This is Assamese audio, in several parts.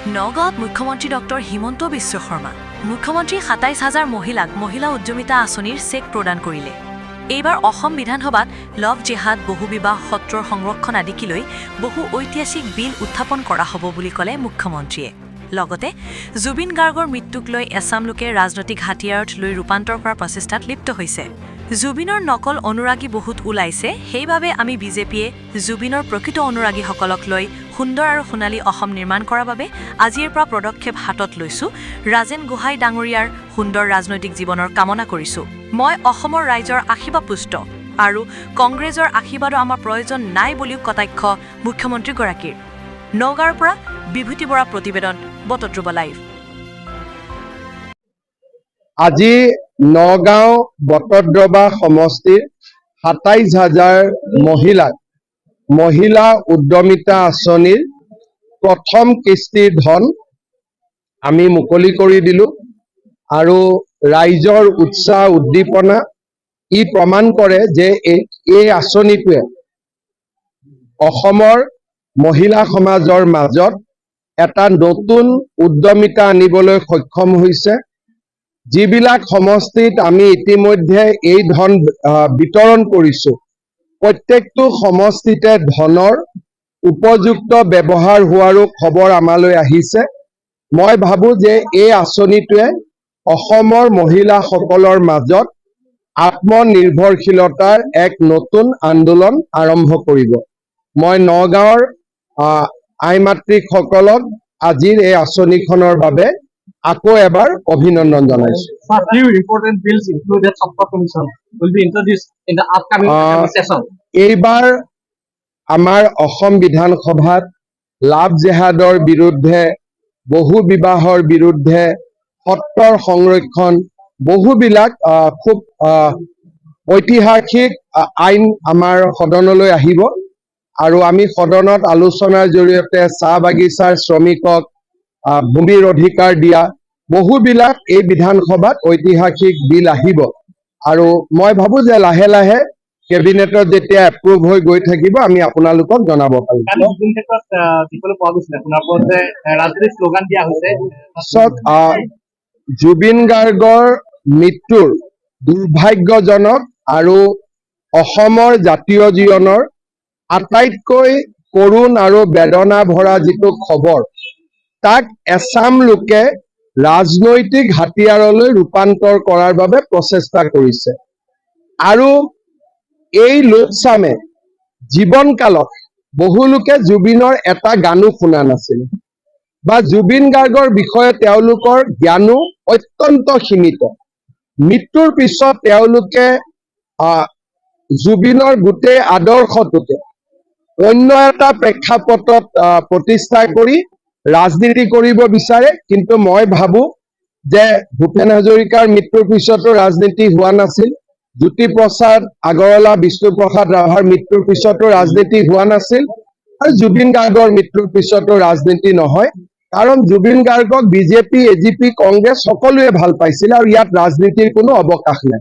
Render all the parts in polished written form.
নগাঁৱত মুখ্যমন্ত্ৰী ডক্টৰ হিমন্ত বিশ্ব শৰ্মা মুখ্যমন্ত্ৰী ২৭,০০০ মহিলাক মহিলা উদ্যমিতা আঁচনিৰ চেক প্ৰদান কৰিলে। এইবাৰ অসম বিধানসভাত লভ জেহাদ, বহুবিবাহ, সত্ৰৰ সংৰক্ষণ আদিকে লৈ বহু ঐতিহাসিক বিল উত্থাপন কৰা হ'ব বুলি ক'লে মুখ্যমন্ত্ৰীয়ে। লগতে জুবিন গাৰ্গৰ মৃত্যুক লৈ এছাম লোকে ৰাজনৈতিক হাতিয়াৰত লৈ ৰূপান্তৰ কৰাৰ প্ৰচেষ্টাত লিপ্ত হৈছে। জুবিনৰ নকল অনুৰাগী বহুত ওলাইছে, সেইবাবে আমি বিজেপিয়ে জুবিনৰ প্ৰকৃত অনুৰাগীসকলক লৈ সুন্দৰ আৰু সোণালী অসম নিৰ্মাণ কৰাৰ বাবে আজিৰ পৰা পদক্ষেপ হাতত লৈছো। ৰাজেন গোহাঁই ডাঙৰীয়াৰ সুন্দৰ ৰাজনৈতিক জীৱনৰ কামনা কৰিছো। মই অসমৰ ৰাইজৰ আশীৰ্বাদ পুষ্ট আৰু কংগ্ৰেছৰ আশীৰ্বাদৰ আমাৰ প্ৰয়োজন নাই বুলিও কটাক্ষ মুখ্যমন্ত্ৰীগৰাকীৰ। নগাঁৱৰ পৰা বিভূতি বৰা প্ৰতিবেদন, বটদ্ৰৱ লাইভ। আজি নগাঁও বটদ্ৰৱা সমষ্টিৰ ২৭,০০০ মহিলাক মহিলা উদ্যমিতা আঁচনিৰ প্ৰথম কিস্তিৰ ধন আমি মুকলি কৰি দিলো আৰু ৰাইজৰ উৎসাহ উদ্দীপনা ই প্ৰমাণ কৰে যে এই আঁচনিটোৱে অসমৰ মহিলা সমাজৰ মাজত এটা নতুন উদ্যমিতা আনিবলৈ সক্ষম হৈছে। যিবিলাক সমষ্টিত আমি ইতিমধ্যে এই ধন বিতৰণ কৰিছো, প্ৰত্যেকটো সমষ্টিতে ধনৰ উপযুক্ত ব্যৱহাৰ হোৱাৰো খবৰ আমালৈ আহিছে। মই ভাবো যে এই আঁচনিটোৱে অসমৰ মহিলাসকলৰ মাজত আত্মনিৰ্ভৰশীলতাৰ এক নতুন আন্দোলন আৰম্ভ কৰিব। মই নগাঁৱৰ আই মাতৃসকলক আজিৰ এই আঁচনিখনৰ বাবে আকৌ এবাৰ অভিনন্দন জনাইছো। এইবাৰ আমাৰ অসম বিধানসভাত লাভ জেহাদৰ বিৰুদ্ধে, বহু বিবাহৰ বিৰুদ্ধে, সত্ৰৰ সংৰক্ষণ, বহুবিলাক খুব ঐতিহাসিক আইন আমাৰ সদনলৈ আহিব আৰু আমি সদনত আলোচনাৰ জৰিয়তে চাহ বাগিচাৰ শ্ৰমিকক ভূমিৰ অধিকাৰ দিয়া বহুবিলাক এই বিধানসভাত ঐতিহাসিক বিল আহিব আৰু মই ভাবো যে লাহে লাহে কেবিনেটত যেতিয়া এপ্ৰুভ হৈ গৈ থাকিব আমি আপোনালোকক জনাব পাৰিম। জুবিন গাৰ্গৰ মৃত্যুৰ দুৰ্ভাগ্যজনক আৰু অসমৰ জাতীয় জীৱনৰ আটাইতকৈ কৰুণ আৰু বেদনা ভৰা যিটো খবৰ, তাক এছাম লোকে ৰাজনৈতিক হাতিয়াৰলৈ ৰূপান্তৰ কৰাৰ বাবে প্ৰচেষ্টা কৰিছে আৰু এই লোকচামে জীৱনকালত বহু লোকে জুবিনৰ এটা গানো শুনা নাছিল বা জুবিন গাৰ্গৰ বিষয়ে তেওঁলোকৰ জ্ঞানো অত্যন্ত সীমিত। মৃত্যুৰ পিছত তেওঁলোকে জুবিনৰ গোটেই আদৰ্শটোকে অন্য এটা প্ৰেক্ষাপটত প্ৰতিষ্ঠা কৰি ৰাজনীতি কৰিব বিচাৰে, কিন্তু মই ভাবো যে ভূপেন হাজৰিকাৰ মৃত্যুৰ পিছতো ৰাজনীতি হোৱা নাছিল, জ্যোতিপ্ৰসাদ আগৰৱালা, বিষ্ণুপ্ৰসাদ ৰাভাৰ মৃত্যুৰ পিছতো ৰাজনীতি হোৱা নাছিল আৰু জুবিন গাৰ্গৰ মৃত্যুৰ পিছতো ৰাজনীতি নহয়, কাৰণ জুবিন গাৰ্গক বিজেপি, এজিপি, কংগ্ৰেছ সকলোৱে ভাল পাইছিল আৰু ইয়াত ৰাজনীতিৰ কোনো অৱকাশ নাই।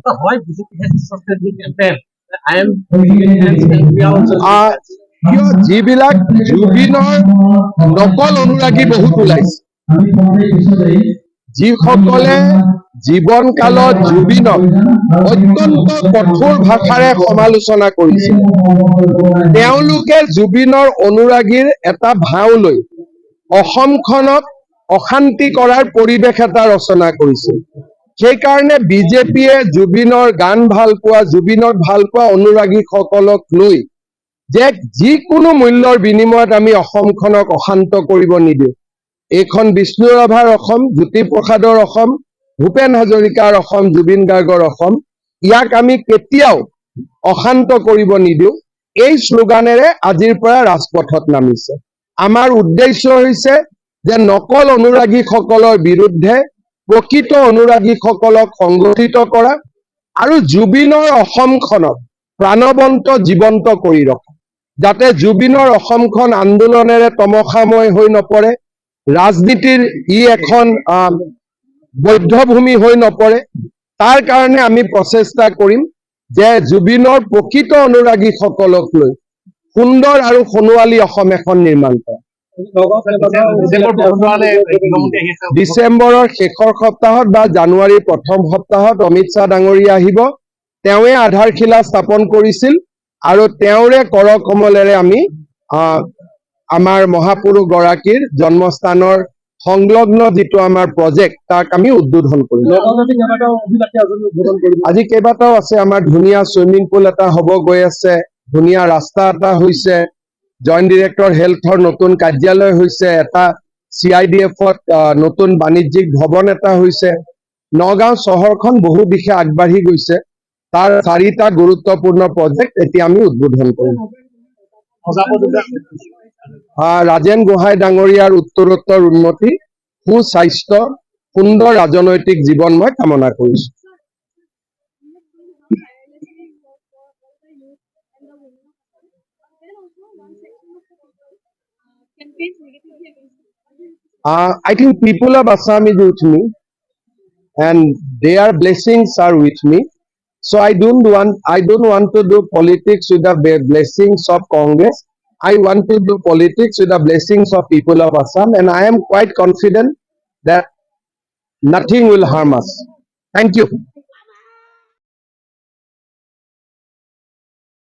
যিবিলাক জুবিনৰ নকল অনুৰাগী বহুত ওলাইছে, যিসকলে জীৱন কালত জুবিনক অত্যন্ত কঠোৰ ভাষাৰে সমালোচনা কৰিছিল, তেওঁলোকে জুবিনৰ অনুৰাগীৰ এটা ভাও লৈ অসমখনক অশান্তি কৰাৰ পৰিৱেশ এটা ৰচনা কৰিছিল। সেইকাৰণে বিজেপিয়ে জুবিনৰ গান ভাল পোৱা, জুবিনক ভাল পোৱা অনুৰাগীসকলক লৈ যে যিকোনো মূল্যৰ বিনিময়ত আমি অসমখনক অশান্ত কৰিব নিদিওঁ, এইখন বিষ্ণু ৰাভাৰ অসম, জ্যোতিপ্ৰসাদৰ অসম, ভূপেন হাজৰিকাৰ অসম, জুবিন গাৰ্গৰ অসম, ইয়াক আমি কেতিয়াও অশান্ত কৰিব নিদিওঁ, এই শ্লোগানেৰে আজিৰ পৰা ৰাজপথত নামিছে। আমাৰ উদ্দেশ্য হৈছে যে নকল অনুৰাগীসকলৰ বিৰুদ্ধে প্ৰকৃত অনুৰাগীসকলক সংগঠিত কৰা আৰু জুবিনৰ অসমখনক প্ৰাণৱন্ত জীৱন্ত কৰি ৰখা, যাতে জুবিনৰ অসমখন আন্দোলনেৰে তমসাময় হৈ নপৰে, ৰাজনীতিৰ ই এখন বৈধভূমি হৈ নপৰে। তাৰ কাৰণে আমি প্ৰচেষ্টা কৰিম যে জুবিনৰ প্ৰকৃত অনুৰাগীসকলক লৈ সুন্দৰ আৰু সোণোৱালী অসম এখন নিৰ্মাণ কৰা। ডিচেম্বৰৰ শেষৰ সপ্তাহত বা জানুৱাৰীৰ প্ৰথম সপ্তাহত অমিত শ্বাহ ডাঙৰীয়া আহিব। তেওঁৱে আধাৰশিলা স্থাপন কৰিছিল আৰু তেওঁৰে কৰ কমলেৰে আমি আমাৰ মহাপুৰুষ গৰাকীৰ জন্মস্থানৰ সংলগ্ন যিটো আমাৰ প্ৰজেক্ট তাক আমি উদ্বোধন কৰিম। আজি কেইবাটাও আছে, আমাৰ ধুনীয়া চুইমিং পুল এটা হ'ব গৈ আছে, ধুনীয়া ৰাস্তা এটা হৈছে, জইণ্ট ডিৰেক্টৰ হেল্থৰ নতুন কাৰ্যালয় হৈছে, এটা CIDF-ত নতুন বাণিজ্যিক ভৱন এটা হৈছে। নগাঁও চহৰখন বহু দিশে আগবাঢ়ি গৈছে। তাৰ 4টা গুৰুত্বপূৰ্ণ প্ৰজেক্ট এতিয়া আমি উদ্বোধন কৰিম। ৰাজেন গোহাঁই ডাঙৰীয়াৰ উত্তৰোত্তৰ উন্নতি, সুস্বাস্থ্য, সুন্দৰ ৰাজনৈতিক জীৱন মই কামনা কৰিছোঁ। I think people of Assam is with me and their blessings are with me. So I don't want to do politics with the blessings of Congress. I want to do politics with the blessings of people of Assam, and I am quite confident that nothing will harm us. Thank you.